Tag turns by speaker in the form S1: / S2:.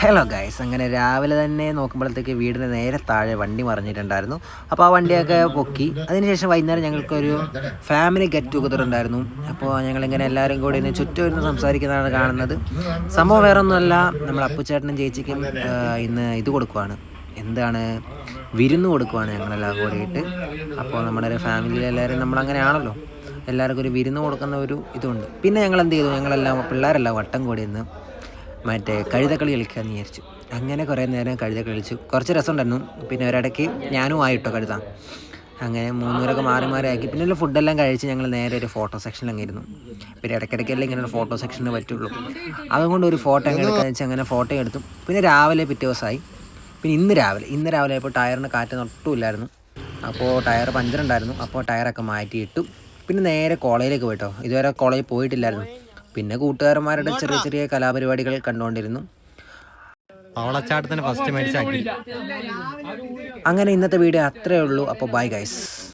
S1: Hello guys, അങ്ങനെ രാവിലെ തന്നെ നോക്കുമ്പോഴത്തേക്ക് വീടിന് നേരെ താഴെ വണ്ടി മറിഞ്ഞിട്ടുണ്ടായിരുന്നു. അപ്പോൾ ആ വണ്ടിയൊക്കെ പൊക്കി. അതിനുശേഷം വൈകുന്നേരം ഞങ്ങൾക്കൊരു ഫാമിലി ഗെറ്റ് ടുഗദർ ഉണ്ടായിരുന്നു. അപ്പോൾ ഞങ്ങളിങ്ങനെ എല്ലാവരും കൂടി ഇന്ന് ചുറ്റും ഇരുന്ന് സംസാരിക്കുന്നതാണ് കാണുന്നത്. സംഭവം വേറെ ഒന്നുമല്ല, നമ്മുടെ അപ്പുച്ചേട്ടനും ചേച്ചിക്കും ഇന്ന് ഇത് കൊടുക്കുവാണ്, എന്താണ് വിരുന്ന് കൊടുക്കുവാണ് ഞങ്ങളെല്ലാം കൂടിയിട്ട്. അപ്പോൾ നമ്മുടെ ഒരു ഫാമിലിയിലെല്ലാവരും നമ്മളങ്ങനെയാണല്ലോ, എല്ലാവർക്കും ഒരു വിരുന്ന് കൊടുക്കുന്ന ഒരു ഇതുണ്ട്. പിന്നെ ഞങ്ങൾ എന്ത് ചെയ്തു, ഞങ്ങളെല്ലാം പിള്ളേരെല്ലാം വട്ടം കൂടി ഇന്ന് മറ്റേ കഴുതക്കളി കളിക്കാമെന്ന് വിചാരിച്ചു. അങ്ങനെ കുറേ നേരം കഴുത കളിച്ചു, കുറച്ച് രസമുണ്ടായിരുന്നു. പിന്നെ ഒരിടയ്ക്ക് ഞാനും ആയിട്ടോ കഴുത. അങ്ങനെ മൂന്നുപേരൊക്കെ മാറി മാറി ആക്കി. പിന്നെ ഫുഡെല്ലാം കഴിച്ച് ഞങ്ങൾ നേരെ ഒരു ഫോട്ടോ സെക്ഷനിലങ്ങ് ഇരുന്നു. പിന്നെ ഇടയ്ക്കിടയ്ക്കല്ലേ ഇങ്ങനെ ഒരു ഫോട്ടോ സെക്ഷന് പറ്റുള്ളൂ. അതുകൊണ്ട് ഒരു ഫോട്ടോ അങ്ങ് എടുക്കാന്ന് വെച്ചാൽ അങ്ങനെ ഫോട്ടോ എടുത്തു. പിന്നെ രാവിലെ പിറ്റേ ദിവസമായി. പിന്നെ ഇന്ന് രാവിലെ ആയപ്പോൾ ടയറിന് കാറ്റ് ഒട്ടുമില്ലായിരുന്നു. അപ്പോൾ ടയർ പഞ്ചറുണ്ടായിരുന്നു. അപ്പോൾ ടയറൊക്കെ മാറ്റിയിട്ടു. പിന്നെ നേരെ കോളേജിലേക്ക് പോയിട്ടോ. ഇതുവരെ കോളേജിൽ പോയിട്ടില്ലായിരുന്നു. പിന്നെ കൂട്ടുകാരന്മാരുടെ ചെറിയ ചെറിയ കലാപരിപാടികൾ കണ്ടുകൊണ്ടിരുന്നു.
S2: പവളച്ചാട്ടത്തിന് ഫസ്റ്റ് മേടിച്ചാക്കി.
S1: അങ്ങനെ ഇന്നത്തെ വീഡിയോ അത്രയേ ഉള്ളൂ. അപ്പോൾ ബൈ ഗൈസ്.